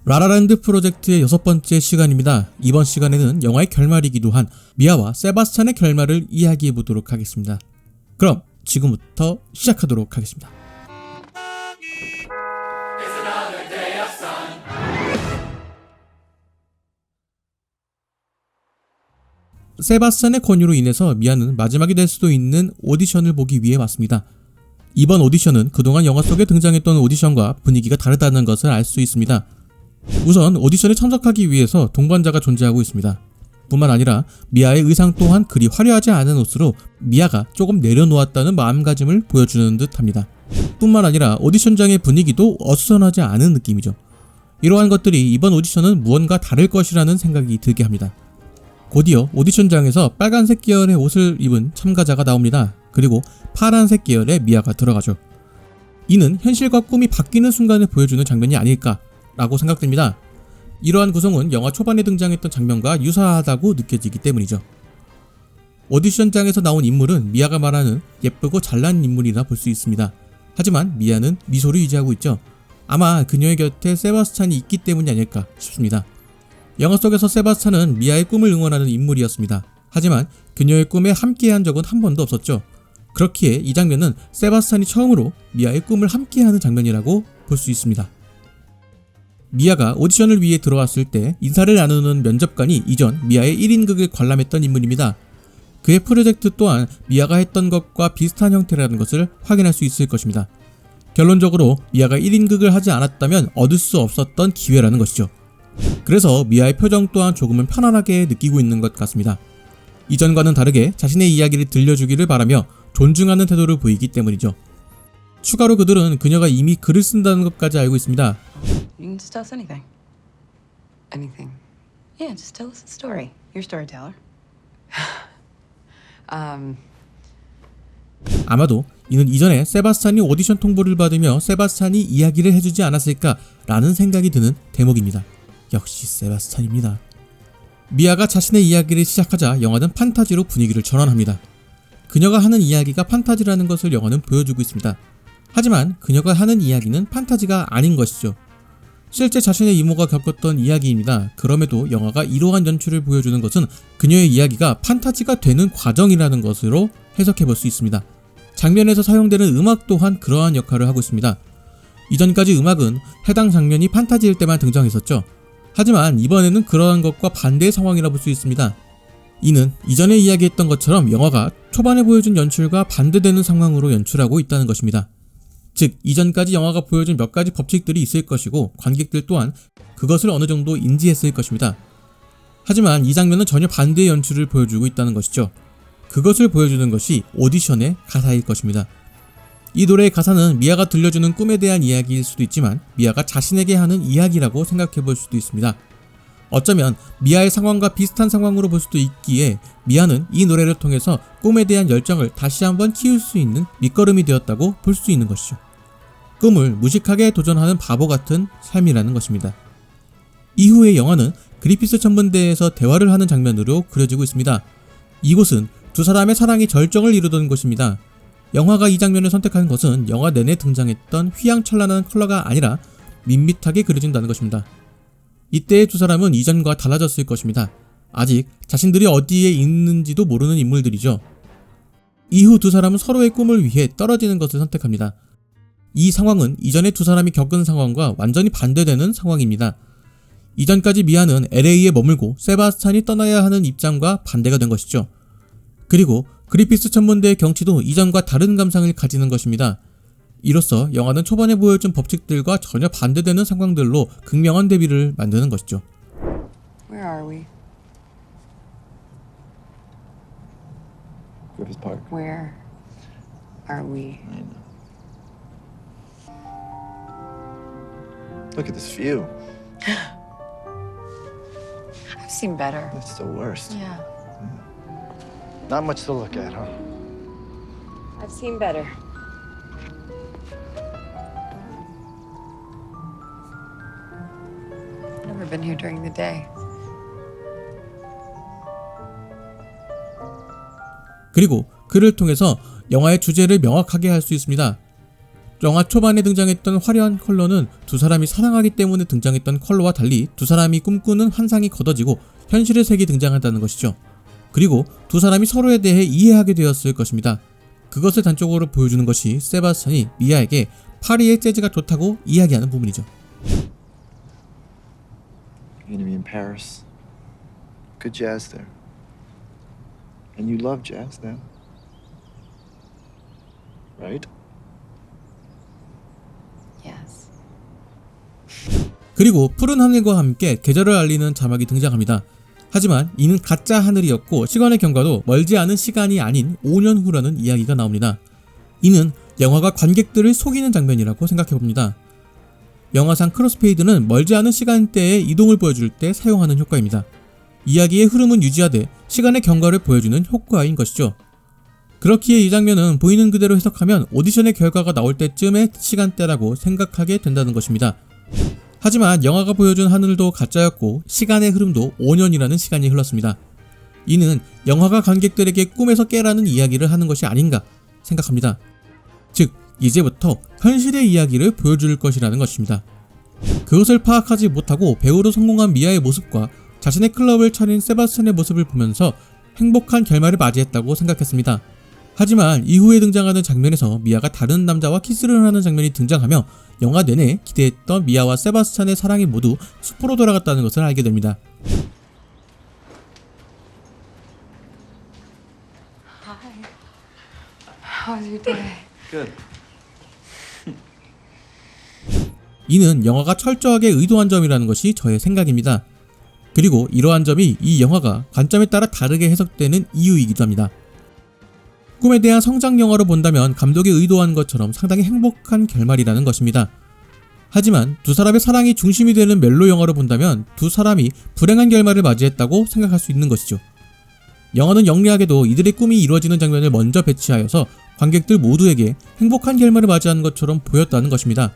라라랜드 프로젝트의 6번째 시간입니다. 이번 시간에는 영화의 결말이기도 한 미아와 세바스찬의 결말을 이야기해 보도록 하겠습니다. 그럼 지금부터 시작하도록 하겠습니다. 세바스찬의 권유로 인해서 미아는 마지막이 될 수도 있는 오디션을 보기 위해 왔습니다. 이번 오디션은 그동안 영화 속에 등장했던 오디션과 분위기가 다르다는 것을 알 수 있습니다. 우선 오디션에 참석하기 위해서 동반자가 존재하고 있습니다. 뿐만 아니라 미아의 의상 또한 그리 화려하지 않은 옷으로 미아가 조금 내려놓았다는 마음가짐을 보여주는 듯 합니다. 뿐만 아니라 오디션장의 분위기도 어수선하지 않은 느낌이죠. 이러한 것들이 이번 오디션은 무언가 다를 것이라는 생각이 들게 합니다. 곧이어 오디션장에서 빨간색 계열의 옷을 입은 참가자가 나옵니다. 그리고 파란색 계열의 미아가 들어가죠. 이는 현실과 꿈이 바뀌는 순간을 보여주는 장면이 아닐까 라고 생각됩니다. 이러한 구성은 영화 초반에 등장했던 장면과 유사하다고 느껴지기 때문이죠. 오디션장에서 나온 인물은 미아가 말하는 예쁘고 잘난 인물이라 볼 수 있습니다. 하지만 미아는 미소를 유지하고 있죠. 아마 그녀의 곁에 세바스찬이 있기 때문이 아닐까 싶습니다. 영화 속에서 세바스찬은 미아의 꿈을 응원하는 인물이었습니다. 하지만 그녀의 꿈에 함께한 적은 한 번도 없었죠. 그렇기에 이 장면은 세바스찬이 처음으로 미아의 꿈을 함께하는 장면이라고 볼 수 있습니다. 미아가 오디션을 위해 들어왔을 때 인사를 나누는 면접관이 이전 미아의 1인극을 관람했던 인물입니다. 그의 프로젝트 또한 미아가 했던 것과 비슷한 형태라는 것을 확인할 수 있을 것입니다. 결론적으로 미아가 1인극을 하지 않았다면 얻을 수 없었던 기회라는 것이죠. 그래서 미아의 표정 또한 조금은 편안하게 느끼고 있는 것 같습니다. 이전과는 다르게 자신의 이야기를 들려주기를 바라며 존중하는 태도를 보이기 때문이죠. 추가로 그들은 그녀가 이미 글을 쓴다는 것까지 알고 있습니다. You can just tell us anything. Anything. Yeah, just tell us a story. You're a storyteller. 아마도 이는 이전에 세바스찬이 오디션 통보를 받으며 세바스찬이 이야기를 해주지 않았을까라는 생각이 드는 대목입니다. 역시 세바스찬입니다. 미아가 자신의 이야기를 시작하자 영화는 판타지로 분위기를 전환합니다. 그녀가 하는 이야기가 판타지라는 것을 영화는 보여주고 있습니다. 하지만 그녀가 하는 이야기는 판타지가 아닌 것이죠. 실제 자신의 이모가 겪었던 이야기입니다. 그럼에도 영화가 이러한 연출을 보여주는 것은 그녀의 이야기가 판타지가 되는 과정이라는 것으로 해석해 볼 수 있습니다. 장면에서 사용되는 음악 또한 그러한 역할을 하고 있습니다. 이전까지 음악은 해당 장면이 판타지일 때만 등장했었죠. 하지만 이번에는 그러한 것과 반대의 상황이라 볼 수 있습니다. 이는 이전에 이야기했던 것처럼 영화가 초반에 보여준 연출과 반대되는 상황으로 연출하고 있다는 것입니다. 즉 이전까지 영화가 보여준 몇 가지 법칙들이 있을 것이고 관객들 또한 그것을 어느 정도 인지했을 것입니다. 하지만 이 장면은 전혀 반대의 연출을 보여주고 있다는 것이죠. 그것을 보여주는 것이 오디션의 가사일 것입니다. 이 노래의 가사는 미아가 들려주는 꿈에 대한 이야기일 수도 있지만 미아가 자신에게 하는 이야기라고 생각해 볼 수도 있습니다. 어쩌면 미아의 상황과 비슷한 상황으로 볼 수도 있기에 미아는 이 노래를 통해서 꿈에 대한 열정을 다시 한번 키울 수 있는 밑거름이 되었다고 볼 수 있는 것이죠. 꿈을 무식하게 도전하는 바보 같은 삶이라는 것입니다. 이후의 영화는 그리피스 천문대에서 대화를 하는 장면으로 그려지고 있습니다. 이곳은 두 사람의 사랑이 절정을 이루던 곳입니다. 영화가 이 장면을 선택한 것은 영화 내내 등장했던 휘황찬란한 컬러가 아니라 밋밋하게 그려진다는 것입니다. 이때의 두 사람은 이전과 달라졌을 것입니다. 아직 자신들이 어디에 있는지도 모르는 인물들이죠. 이후 두 사람은 서로의 꿈을 위해 떨어지는 것을 선택합니다. 이 상황은 이전에 두 사람이 겪은 상황과 완전히 반대되는 상황입니다. 이전까지 미아는 LA에 머물고 세바스찬이 떠나야 하는 입장과 반대가 된 것이죠. 그리고 그리피스 천문대의 경치도 이전과 다른 감상을 가지는 것입니다. 이로써 영화는 초반에 보여준 법칙들과 전혀 반대되는 상황들로 극명한 대비를 만드는 것이죠. Where are we? Griffith Park. Where are we? I know. Look at this view. I've seen better. It's the worst. Yeah. Not much to look at, huh? I've seen better. I've never been here during the day. 그리고 그를 통해서 영화의 주제를 명확하게 할 수 있습니다. 영화 초반에 등장했던 화려한 컬러는 두 사람이 사랑하기 때문에 등장했던 컬러와 달리 두 사람이 꿈꾸는 환상이 걷어지고 현실의 색이 등장한다는 것이죠. 그리고 두 사람이 서로에 대해 이해하게 되었을 것입니다. 그것을 단적으로 보여주는 것이 세바스찬이 미아에게 파리의 재즈가 좋다고 이야기하는 부분이죠. You're gonna be in Paris. Good jazz there. And you love jazz then. Right? Yes. 그리고 푸른 하늘과 함께 계절을 알리는 자막이 등장합니다. 하지만 이는 가짜 하늘이었고 시간의 경과도 멀지 않은 시간이 아닌 5년 후라는 이야기가 나옵니다. 이는 영화가 관객들을 속이는 장면이라고 생각해봅니다. 영화상 크로스페이드는 멀지 않은 시간대의 이동을 보여줄 때 사용하는 효과입니다. 이야기의 흐름은 유지하되 시간의 경과를 보여주는 효과인 것이죠. 그렇기에 이 장면은 보이는 그대로 해석하면 오디션의 결과가 나올 때쯤의 시간대라고 생각하게 된다는 것입니다. 하지만 영화가 보여준 하늘도 가짜였고 시간의 흐름도 5년이라는 시간이 흘렀습니다. 이는 영화가 관객들에게 꿈에서 깨라는 이야기를 하는 것이 아닌가 생각합니다. 즉 이제부터 현실의 이야기를 보여줄 것이라는 것입니다. 그것을 파악하지 못하고 배우로 성공한 미아의 모습과 자신의 클럽을 차린 세바스찬의 모습을 보면서 행복한 결말을 맞이했다고 생각했습니다. 하지만 이후에 등장하는 장면에서 미아가 다른 남자와 키스를 하는 장면이 등장하며 영화 내내 기대했던 미아와 세바스찬의 사랑이 모두 숲으로 돌아갔다는 것을 알게 됩니다. Hi. How was your day? Good. 이는 영화가 철저하게 의도한 점이라는 것이 저의 생각입니다. 그리고 이러한 점이 이 영화가 관점에 따라 다르게 해석되는 이유이기도 합니다. 꿈에 대한 성장 영화로 본다면 감독이 의도한 것처럼 상당히 행복한 결말이라는 것입니다. 하지만 두 사람의 사랑이 중심이 되는 멜로 영화로 본다면 두 사람이 불행한 결말을 맞이했다고 생각할 수 있는 것이죠. 영화는 영리하게도 이들의 꿈이 이루어지는 장면을 먼저 배치하여서 관객들 모두에게 행복한 결말을 맞이하는 것처럼 보였다는 것입니다.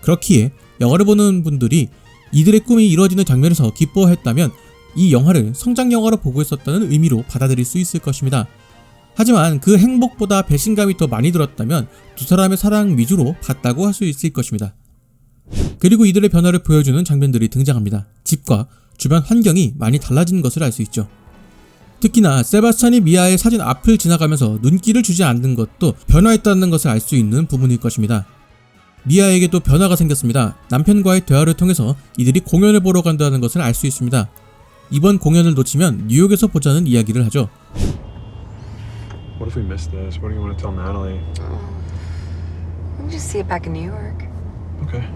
그렇기에 영화를 보는 분들이 이들의 꿈이 이루어지는 장면에서 기뻐했다면 이 영화를 성장 영화로 보고 있었다는 의미로 받아들일 수 있을 것입니다. 하지만 그 행복보다 배신감이 더 많이 들었다면 두 사람의 사랑 위주로 봤다고 할 수 있을 것입니다. 그리고 이들의 변화를 보여주는 장면들이 등장합니다. 집과 주변 환경이 많이 달라진 것을 알 수 있죠. 특히나 세바스찬이 미아의 사진 앞을 지나가면서 눈길을 주지 않는 것도 변화했다는 것을 알 수 있는 부분일 것입니다. 미아에게도 변화가 생겼습니다. 남편과의 대화를 통해서 이들이 공연을 보러 간다는 것을 알 수 있습니다. 이번 공연을 놓치면 뉴욕에서 보자는 이야기를 하죠. What if we miss this? What do you want to tell Natalie? We can just see it back in New York. Okay.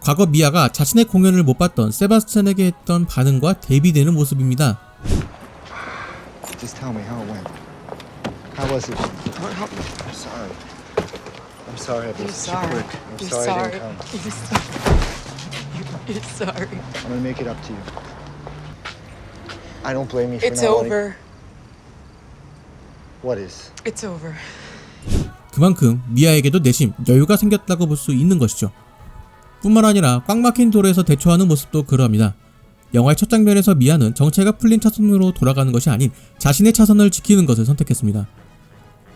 과거 미아가 자신의 공연을 못 봤던 세바스찬에게 했던 반응과 대비되는 모습입니다. Just tell me how it went. How was it? Don't help me. I'm sorry. I'm sorry I You're was too sorry. quick. I'm You're sorry I sorry. didn't come. You're sorry. You're sorry. I'm gonna make it up to you. I don't blame you for It's not wanting- over. What is? It's over. 그만큼 미아에게도 내심 여유가 생겼다고 볼 수 있는 것이죠. 뿐만 아니라 꽉 막힌 도로에서 대처하는 모습도 그러합니다. 영화의 첫 장면에서 미아는 정체가 풀린 차선으로 돌아가는 것이 아닌 자신의 차선을 지키는 것을 선택했습니다.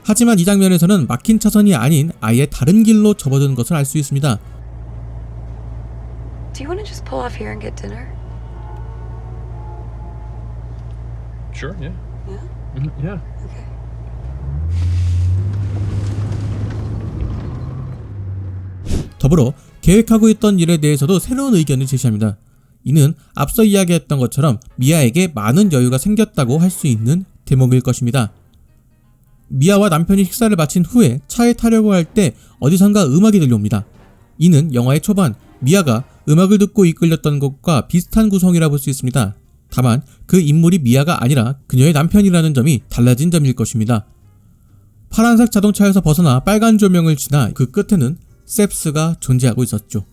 하지만 이 장면에서는 막힌 차선이 아닌 아예 다른 길로 접어든 것을 알 수 있습니다. Do you want to just pull off here and get dinner? Sure, yeah. Yeah? Yeah. Okay. 더불어 계획하고 있던 일에 대해서도 새로운 의견을 제시합니다. 이는 앞서 이야기했던 것처럼 미아에게 많은 여유가 생겼다고 할 수 있는 대목일 것입니다. 미아와 남편이 식사를 마친 후에 차에 타려고 할 때 어디선가 음악이 들려옵니다. 이는 영화의 초반 미아가 음악을 듣고 이끌렸던 것과 비슷한 구성이라 볼 수 있습니다. 다만 그 인물이 미아가 아니라 그녀의 남편이라는 점이 달라진 점일 것입니다. 파란색 자동차에서 벗어나 빨간 조명을 지나 그 끝에는 셉스가 존재하고 있었죠.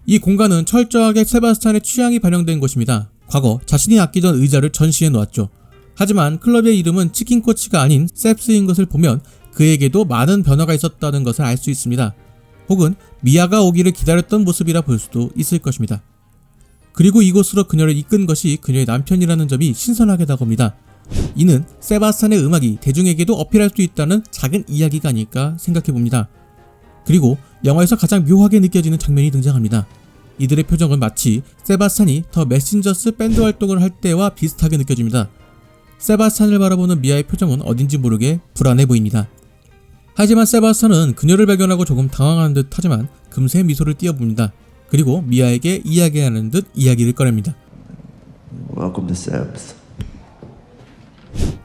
이 공간은 철저하게 세바스찬의 취향이 반영된 곳입니다. 과거 자신이 아끼던 의자를 전시해 놓았죠. 하지만 클럽의 이름은 치킨코치가 아닌 셉스인 것을 보면 그에게도 많은 변화가 있었다는 것을 알 수 있습니다. 혹은 미아가 오기를 기다렸던 모습이라 볼 수도 있을 것입니다. 그리고 이곳으로 그녀를 이끈 것이 그녀의 남편이라는 점이 신선하게 다가옵니다. 이는 세바스찬의 음악이 대중에게도 어필할 수 있다는 작은 이야기가 아닐까 생각해봅니다. 그리고 영화에서 가장 묘하게 느껴지는 장면이 등장합니다. 이들의 표정은 마치 세바스찬이 더 메신저스 밴드 활동을 할 때와 비슷하게 느껴집니다. 세바스찬을 바라보는 미아의 표정은 어딘지 모르게 불안해 보입니다. 하지만 세바스찬은 그녀를 발견하고 조금 당황한 듯 하지만 금세 미소를 띄어봅니다. 그리고 미아에게 이야기하는 듯 이야기를 꺼냅니다. Welcome to Seb's.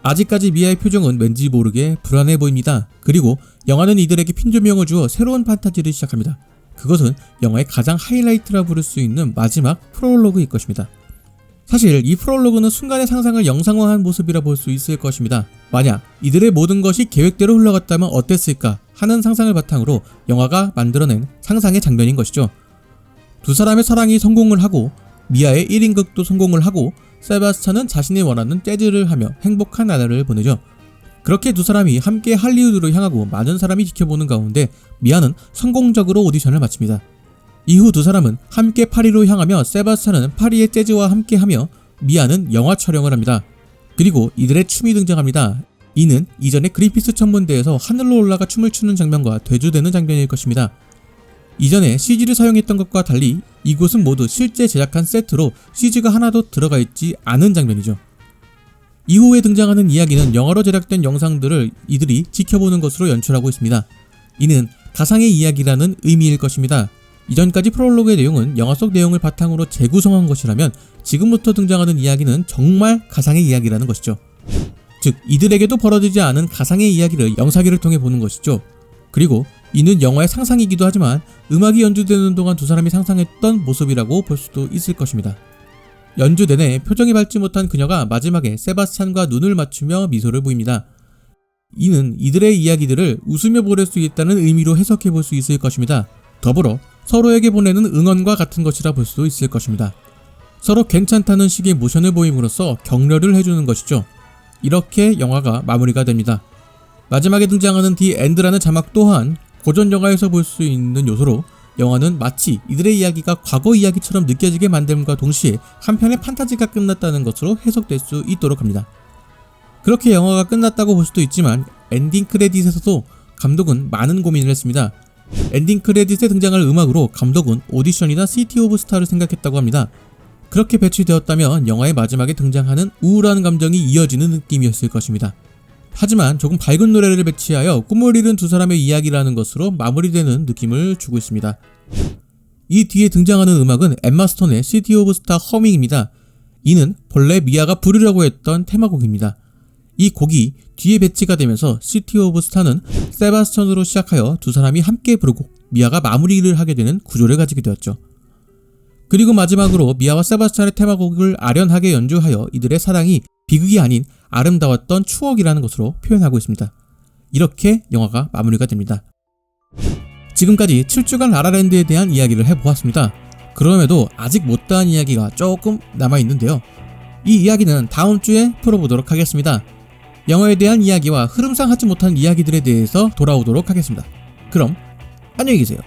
아직까지 미아의 표정은 왠지 모르게 불안해 보입니다. 그리고 영화는 이들에게 핀 조명을 주어 새로운 판타지를 시작합니다. 그것은 영화의 가장 하이라이트라 부를 수 있는 마지막 프롤로그일 것입니다. 사실 이 프롤로그는 순간의 상상을 영상화한 모습이라 볼 수 있을 것입니다. 만약 이들의 모든 것이 계획대로 흘러갔다면 어땠을까 하는 상상을 바탕으로 영화가 만들어낸 상상의 장면인 것이죠. 두 사람의 사랑이 성공을 하고 미아의 1인극도 성공을 하고 세바스찬은 자신이 원하는 재즈를 하며 행복한 나날을 보내죠. 그렇게 두 사람이 함께 할리우드로 향하고 많은 사람이 지켜보는 가운데 미아는 성공적으로 오디션을 마칩니다. 이후 두 사람은 함께 파리로 향하며 세바스찬은 파리의 재즈와 함께하며 미아는 영화 촬영을 합니다. 그리고 이들의 춤이 등장합니다. 이는 이전의 그린피스 천문대에서 하늘로 올라가 춤을 추는 장면과 대조되는 장면일 것입니다. 이전에 CG를 사용했던 것과 달리 이곳은 모두 실제 제작한 세트로 CG가 하나도 들어가 있지 않은 장면이죠. 이후에 등장하는 이야기는 영화로 제작된 영상들을 이들이 지켜보는 것으로 연출하고 있습니다. 이는 가상의 이야기라는 의미일 것입니다. 이전까지 프롤로그의 내용은 영화 속 내용을 바탕으로 재구성한 것이라면 지금부터 등장하는 이야기는 정말 가상의 이야기라는 것이죠. 즉 이들에게도 벌어지지 않은 가상의 이야기를 영상기를 통해 보는 것이죠. 그리고 이는 영화의 상상이기도 하지만 음악이 연주되는 동안 두 사람이 상상했던 모습이라고 볼 수도 있을 것입니다. 연주 내내 표정이 밝지 못한 그녀가 마지막에 세바스찬과 눈을 맞추며 미소를 보입니다. 이는 이들의 이야기들을 웃으며 보낼 수 있다는 의미로 해석해 볼 수 있을 것입니다. 더불어 서로에게 보내는 응원과 같은 것이라 볼 수도 있을 것입니다. 서로 괜찮다는 식의 모션을 보임으로써 격려를 해주는 것이죠. 이렇게 영화가 마무리가 됩니다. 마지막에 등장하는 The End라는 자막 또한 고전 영화에서 볼 수 있는 요소로 영화는 마치 이들의 이야기가 과거 이야기처럼 느껴지게 만듦과 동시에 한편의 판타지가 끝났다는 것으로 해석될 수 있도록 합니다. 그렇게 영화가 끝났다고 볼 수도 있지만 엔딩 크레딧에서도 감독은 많은 고민을 했습니다. 엔딩 크레딧에 등장할 음악으로 감독은 오디션이나 시티 오브 스타를 생각했다고 합니다. 그렇게 배치되었다면 영화의 마지막에 등장하는 우울한 감정이 이어지는 느낌이었을 것입니다. 하지만 조금 밝은 노래를 배치하여 꿈을 이룬 두 사람의 이야기라는 것으로 마무리되는 느낌을 주고 있습니다. 이 뒤에 등장하는 음악은 엠마 스톤의 시티 오브 스타 허밍입니다. 이는 본래 미아가 부르려고 했던 테마곡입니다. 이 곡이 뒤에 배치가 되면서 시티 오브 스타는 세바스찬으로 시작하여 두 사람이 함께 부르고 미아가 마무리를 하게 되는 구조를 가지게 되었죠. 그리고 마지막으로 미아와 세바스찬의 테마곡을 아련하게 연주하여 이들의 사랑이 비극이 아닌 아름다웠던 추억이라는 것으로 표현하고 있습니다. 이렇게 영화가 마무리가 됩니다. 지금까지 7주간 라라랜드에 대한 이야기를 해보았습니다. 그럼에도 아직 못다한 이야기가 조금 남아있는데요. 이 이야기는 다음 주에 풀어보도록 하겠습니다. 영화에 대한 이야기와 흐름상 하지 못한 이야기들에 대해서 돌아오도록 하겠습니다. 그럼 안녕히 계세요.